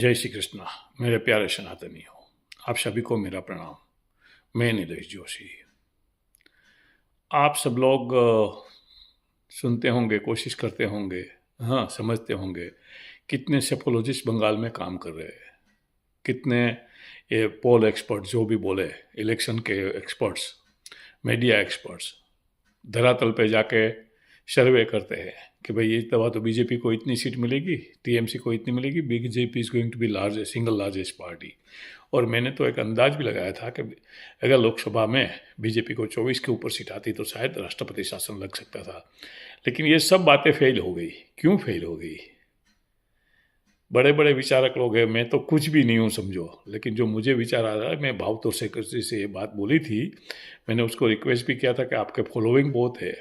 जय श्री कृष्णा। मेरे प्यारे सनातनी हो, आप सभी को मेरा प्रणाम। मैं नीलेश जोशी। आप सब लोग सुनते होंगे, कोशिश करते होंगे, हाँ समझते होंगे कितने सेफोलॉजिस्ट बंगाल में काम कर रहे हैं, कितने ये पोल एक्सपर्ट जो भी बोले, इलेक्शन के एक्सपर्ट्स, मीडिया एक्सपर्ट्स धरातल पे जाके सर्वे करते हैं कि भाई ये दवा तो बीजेपी को इतनी सीट मिलेगी, टीएमसी को इतनी मिलेगी, BJP is going to be single largest party. और मैंने तो एक अंदाज भी लगाया था कि अगर लोकसभा में बीजेपी को 24 के ऊपर सीट आती तो शायद राष्ट्रपति शासन लग सकता था। लेकिन ये सब बातें फेल हो गई। क्यों फेल हो गई? बड़े बड़े विचारक लोग हैं, मैं तो कुछ भी नहीं हूँ समझो, लेकिन जो मुझे विचार आ रहा है, मैं भावतों से किसी से ये बात बोली थी, मैंने उसको रिक्वेस्ट भी किया था कि आपके फॉलोइंग बहुत है,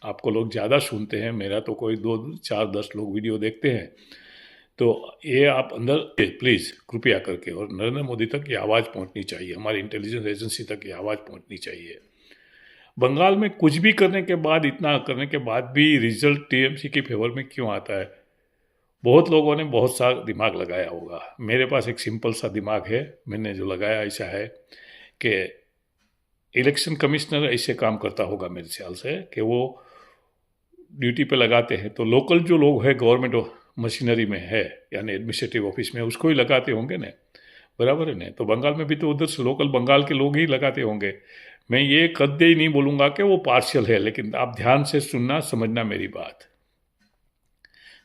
आपको लोग ज़्यादा सुनते हैं, मेरा तो कोई 2 4 10 लोग वीडियो देखते हैं, तो ये आप अंदर प्लीज़ कृपया करके, और नरेंद्र मोदी तक ये आवाज़ पहुंचनी चाहिए, हमारी इंटेलिजेंस एजेंसी तक ये आवाज़ पहुंचनी चाहिए। बंगाल में कुछ भी करने के बाद, इतना करने के बाद भी रिजल्ट टीएमसी के फेवर में क्यों आता है? बहुत लोगों ने बहुत सा दिमाग लगाया होगा। मेरे पास एक सिंपल सा दिमाग है, मैंने जो लगाया ऐसा है कि इलेक्शन कमिश्नर ऐसे काम करता होगा मेरे ख्याल से कि वो ड्यूटी पे लगाते हैं तो लोकल जो लोग हैं गवर्नमेंट मशीनरी में है, यानी एडमिनिस्ट्रेटिव ऑफिस में, उसको ही लगाते होंगे ना, बराबर है ना? तो बंगाल में भी तो उधर से लोकल बंगाल के लोग ही लगाते होंगे। मैं ये कदे ही नहीं बोलूँगा कि वो पार्शियल है, लेकिन आप ध्यान से सुनना, समझना मेरी बात।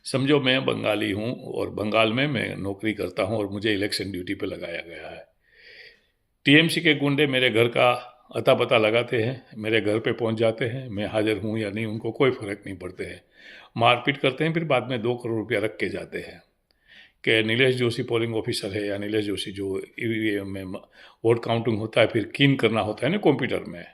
समझो मैं बंगाली हूँ और बंगाल में मैं नौकरी करता हूँ और मुझे इलेक्शन ड्यूटी पे लगाया गया है। टीएमसी के गुंडे मेरे घर का अता पता लगाते हैं, मेरे घर पे पहुंच जाते हैं, मैं हाजिर हूँ या नहीं उनको कोई फ़र्क नहीं पड़ते हैं, मारपीट करते हैं, फिर बाद में 2 करोड़ रुपया रख के जाते हैं कि नीलेश जोशी पोलिंग ऑफिसर है, या नीलेश जोशी जो ईवीएम में वोट काउंटिंग होता है, फिर कीन करना होता है ना कंप्यूटर में,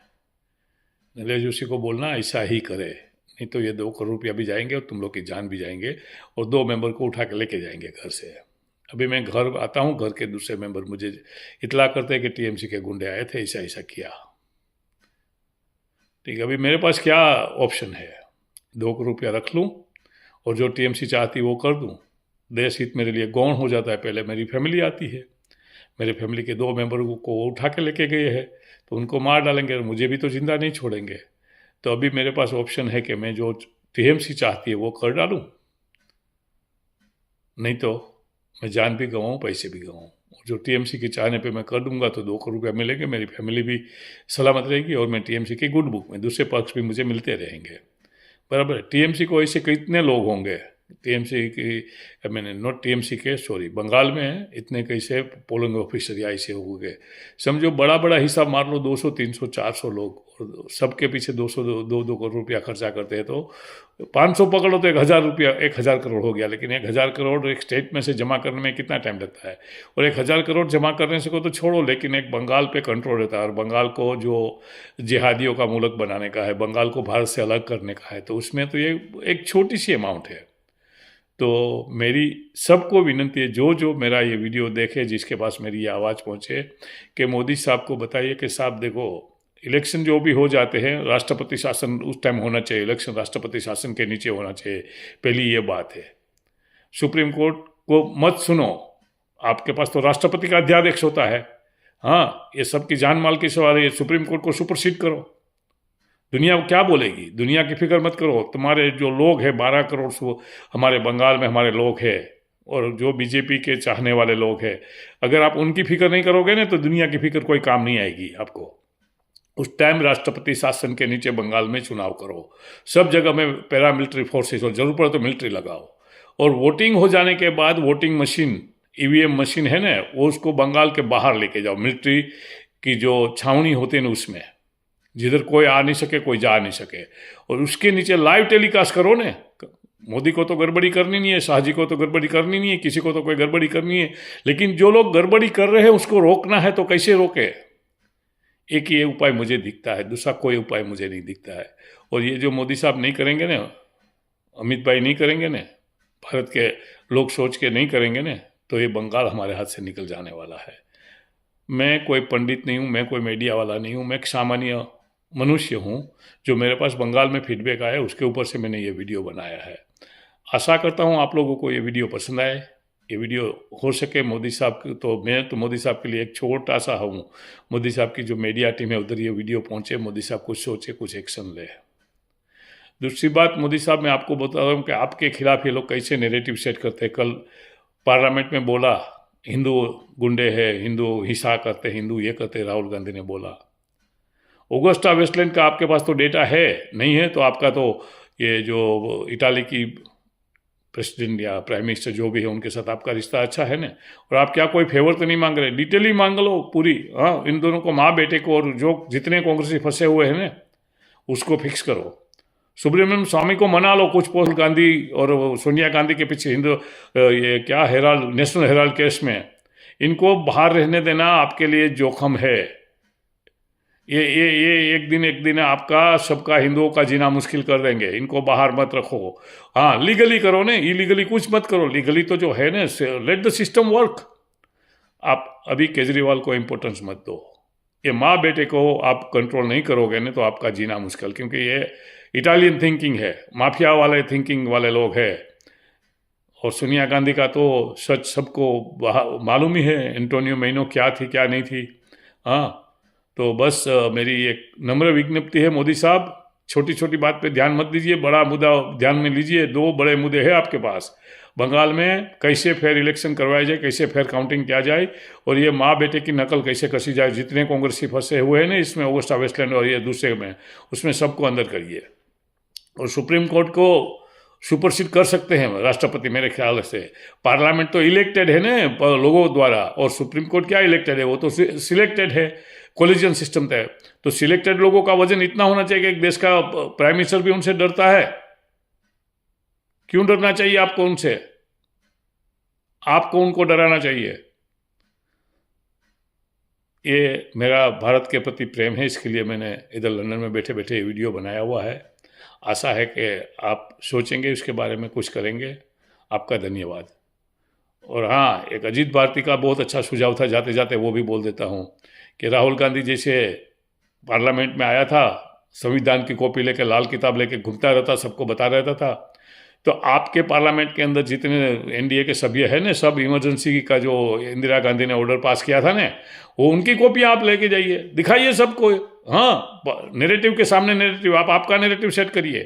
नीलेश जोशी को बोलना ऐसा ही करे, नहीं तो ये 2 करोड़ रुपया भी जाएंगे और तुम लोग की जान भी जाएंगे, और 2 मेंबर को उठा के लेके जाएंगे घर से। अभी मैं घर आता हूँ, घर के दूसरे मेंबर मुझे इतला करते हैं कि टीएमसी के गुंडे आए थे, ऐसा ऐसा किया। ठीक है, अभी मेरे पास क्या ऑप्शन है? 2 करोड़ रुपया रख लूँ और जो टीएमसी चाहती वो कर दूँ। देश हित मेरे लिए गौण हो जाता है। पहले मेरी फैमिली आती है, मेरे फैमिली के 2 मेंबर को उठा के लेके गए हैं, तो उनको मार डालेंगे और मुझे भी तो जिंदा नहीं छोड़ेंगे। तो अभी मेरे पास ऑप्शन है कि मैं जो टीएमसी चाहती है वो कर डालूँ, नहीं तो मैं जान भी गंवाऊँ, पैसे भी गंवाऊँ। जो टीएमसी के चाहने पे मैं कर दूंगा तो 2 करोड़ रुपया मिलेंगे, मेरी फैमिली भी सलामत रहेगी और मैं टीएमसी के गुड बुक में, दूसरे पक्ष भी मुझे मिलते रहेंगे, बराबर है? टीएमसी को ऐसे कितने लोग होंगे, टीएमसी की, मैंने नॉट टीएमसी के, सॉरी, बंगाल में इतने कैसे पोलिंग ऑफिसर या ऐसे हो गए, समझो बड़ा बड़ा हिसाब मार लो, 200 300 400 लोग, और सबके पीछे 200 2 करोड़ रुपया खर्चा करते हैं, तो 500 पकड़ो तो 1000 रुपया, 1000 करोड़ हो गया। लेकिन 1000 करोड़ एक स्टेट में से जमा करने में कितना टाइम लगता है? और 1000 करोड़ जमा करने से को तो छोड़ो, लेकिन एक बंगाल पे कंट्रोल रहता है, और बंगाल को जो जिहादियों का मुल्क बनाने का है, बंगाल को भारत से अलग करने का है, तो उसमें तो ये एक छोटी सी अमाउंट है। तो मेरी सबको विनती है, जो जो मेरा ये वीडियो देखे, जिसके पास मेरी ये आवाज़ पहुँचे, कि मोदी साहब को बताइए कि साहब देखो, इलेक्शन जो भी हो जाते हैं, राष्ट्रपति शासन उस टाइम होना चाहिए, इलेक्शन राष्ट्रपति शासन के नीचे होना चाहिए, पहली ये बात है। सुप्रीम कोर्ट को मत सुनो, आपके पास तो राष्ट्रपति का अध्यादेश होता है। हाँ, ये सबकी जान माल की सवाल है, सुप्रीम कोर्ट को सुपरसीड करो। दुनिया क्या बोलेगी? दुनिया की फिक्र मत करो, तुम्हारे जो लोग हैं 12 करोड़ हमारे बंगाल में हमारे लोग हैं, और जो बीजेपी के चाहने वाले लोग हैं, अगर आप उनकी फिक्र नहीं करोगे ना, तो दुनिया की फिक्र कोई काम नहीं आएगी आपको। उस टाइम राष्ट्रपति शासन के नीचे बंगाल में चुनाव करो, सब जगह में पैरामिलिट्री फोर्सेस, और जरूर पड़े तो मिलिट्री लगाओ, और वोटिंग हो जाने के बाद वोटिंग मशीन, ईवीएम मशीन है ना, वो उसको बंगाल के बाहर लेके जाओ, मिलिट्री की जो छावनी होती है ना उसमें, जिधर कोई आ नहीं सके, कोई जा नहीं सके, और उसके नीचे लाइव टेलीकास्ट करो ने। मोदी को तो गड़बड़ी करनी नहीं है, शाहजी को तो गड़बड़ी करनी नहीं है, किसी को तो कोई गड़बड़ी करनी है, लेकिन जो लोग गड़बड़ी कर रहे हैं उसको रोकना है, तो कैसे रोके? एक ही उपाय मुझे दिखता है, दूसरा कोई उपाय मुझे नहीं दिखता है। और ये जो मोदी साहब नहीं करेंगे ना, अमित भाई नहीं करेंगे ना, भारत के लोग सोच के नहीं करेंगे ना, तो ये बंगाल हमारे हाथ से निकल जाने वाला है। मैं कोई पंडित नहीं हूँ, मैं कोई मीडिया वाला नहीं हूँ, मैं एक सामान्य मनुष्य हूँ, जो मेरे पास बंगाल में फीडबैक आया उसके ऊपर से मैंने ये वीडियो बनाया है। आशा करता हूँ आप लोगों को ये वीडियो पसंद आए। ये वीडियो हो सके मोदी साहब की, तो मैं तो मोदी साहब के लिए एक छोटा सा हूँ, मोदी साहब की जो मीडिया टीम है उधर ये वीडियो पहुँचे, मोदी साहब कुछ सोचे, कुछ एक्शन ले। दूसरी बात, मोदी साहब मैं आपको बता रहा हूँ कि आपके खिलाफ ये लोग कैसे नैरेटिव सेट करते हैं। कल पार्लियामेंट में बोला हिंदू गुंडे हैं, हिंदू हिंसा करते, हिंदू ये करते, राहुल गांधी ने बोला। ऑगस्टा वेस्टलैंड का आपके पास तो डेटा है, नहीं है तो आपका तो ये जो इटाली की प्रेसिडेंट या प्राइम मिनिस्टर जो भी है उनके साथ आपका रिश्ता अच्छा है ना, और आप क्या कोई फेवर तो नहीं मांग रहे, डिटेल ही मांग लो पूरी। हाँ, इन दोनों को, माँ बेटे को, और जो जितने कांग्रेसी फंसे हुए हैं ना उसको फिक्स करो। सुब्रमण्यम स्वामी को मना लो, कुछ पोल गांधी और सोनिया गांधी के पीछे हिंदू ये क्या हेराल्ड, नेशनल हेराल्ड केस में, इनको बाहर रहने देना आपके लिए जोखिम है। ये एक दिन आपका सबका हिंदुओं का जीना मुश्किल कर देंगे। इनको बाहर मत रखो। हाँ, लीगली करो ना, इलीगली कुछ मत करो, लीगली तो जो है ना, लेट द सिस्टम वर्क। आप अभी केजरीवाल को इम्पोर्टेंस मत दो। ये माँ बेटे को आप कंट्रोल नहीं करोगे ना तो आपका जीना मुश्किल, क्योंकि ये इटालियन थिंकिंग है, माफिया वाले थिंकिंग वाले लोग हैं। और सोनिया गांधी का तो सच सबको मालूम ही है, एंटोनियो मेनो क्या थी क्या नहीं थी। हाँ, तो बस मेरी एक नम्र विज्ञप्ति है, मोदी साहब छोटी छोटी बात पे ध्यान मत दीजिए, बड़ा मुद्दा ध्यान में लीजिए। 2 बड़े मुद्दे हैं आपके पास, बंगाल में कैसे फेयर इलेक्शन करवाया जाए, कैसे फेयर काउंटिंग किया जाए, और ये माँ बेटे की नकल कैसे कसी जाए। जितने कांग्रेसी फंसे हुए हैं ना इसमें, ऑगस्टा वेस्टलैंड और ये दूसरे में, उसमें सबको अंदर करिए। और सुप्रीम कोर्ट को सुपरसीड कर सकते हैं राष्ट्रपति, मेरे ख्याल से। पार्लियामेंट तो इलेक्टेड है ना लोगों द्वारा, और सुप्रीम कोर्ट क्या इलेक्टेड है, वो तो सिलेक्टेड है, कोलिजन सिस्टम तय। तो सिलेक्टेड लोगों का वजन इतना होना चाहिए कि एक देश का प्राइम मिनिस्टर भी उनसे डरता है। क्यों डरना चाहिए आपको उनसे? आपको उनको डराना चाहिए। ये मेरा भारत के प्रति प्रेम है, इसके लिए मैंने इधर लंदन में बैठे बैठे ये वीडियो बनाया हुआ है। आशा है कि आप सोचेंगे, उसके बारे में कुछ करेंगे। आपका धन्यवाद। और हाँ, एक अजीत भारती का बहुत अच्छा सुझाव था, जाते जाते वो भी बोल देता हूँ कि राहुल गांधी जैसे पार्लियामेंट में आया था, संविधान की कॉपी लेकर, लाल किताब लेकर घूमता रहता, सबको बता रहता था, तो आपके पार्लियामेंट के अंदर जितने एनडीए के सभ्य है ना, सब इमरजेंसी का जो इंदिरा गांधी ने ऑर्डर पास किया था ना, वो उनकी कॉपी आप लेके जाइए, दिखाइए सबको। हाँ, नैरेटिव के सामने नैरेटिव, आप आपका नैरेटिव सेट करिए।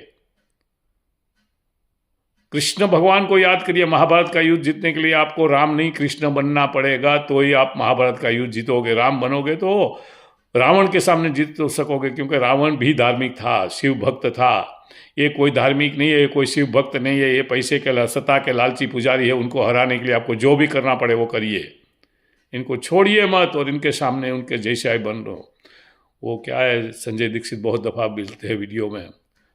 कृष्ण भगवान को याद करिए। महाभारत का युद्ध जीतने के लिए आपको राम नहीं कृष्ण बनना पड़ेगा, तो ही आप महाभारत का युद्ध जीतोगे। राम बनोगे तो रावण के सामने जीत तो सकोगे, क्योंकि रावण भी धार्मिक था, शिव भक्त था। ये कोई धार्मिक नहीं है, ये कोई शिव भक्त नहीं है, ये पैसे के सत्ता के लालची पुजारी है। उनको हराने के लिए आपको जो भी करना पड़े वो करिए, इनको छोड़िए मत, और इनके सामने उनके जैसे आए बन रहो। वो क्या है, संजय दीक्षित बहुत दफ़ा बोलते हैं वीडियो में,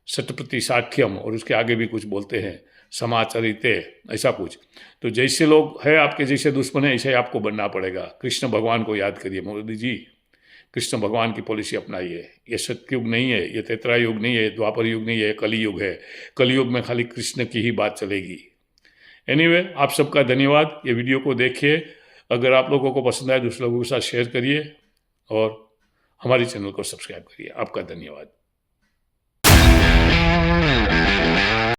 सतप्रति साक्ष्यम, और उसके आगे भी कुछ बोलते हैं, समाचरिते, ऐसा कुछ। तो जैसे लोग हैं आपके जैसे दुश्मन है, ऐसे आपको बनना पड़ेगा। कृष्ण भगवान को याद करिए मोदी जी, कृष्ण भगवान की पॉलिसी अपनाइए। ये सतयुग नहीं है, ये त्रेता युग नहीं है, द्वापर युग नहीं है, कली युग है। कलयुग में खाली कृष्ण की ही बात चलेगी। एनीवे, आप सबका धन्यवाद। ये वीडियो को देखिए, अगर आप लोगों को पसंद आए दूसरे लोगों के साथ शेयर करिए, और हमारे चैनल को सब्सक्राइब करिए। आपका धन्यवाद।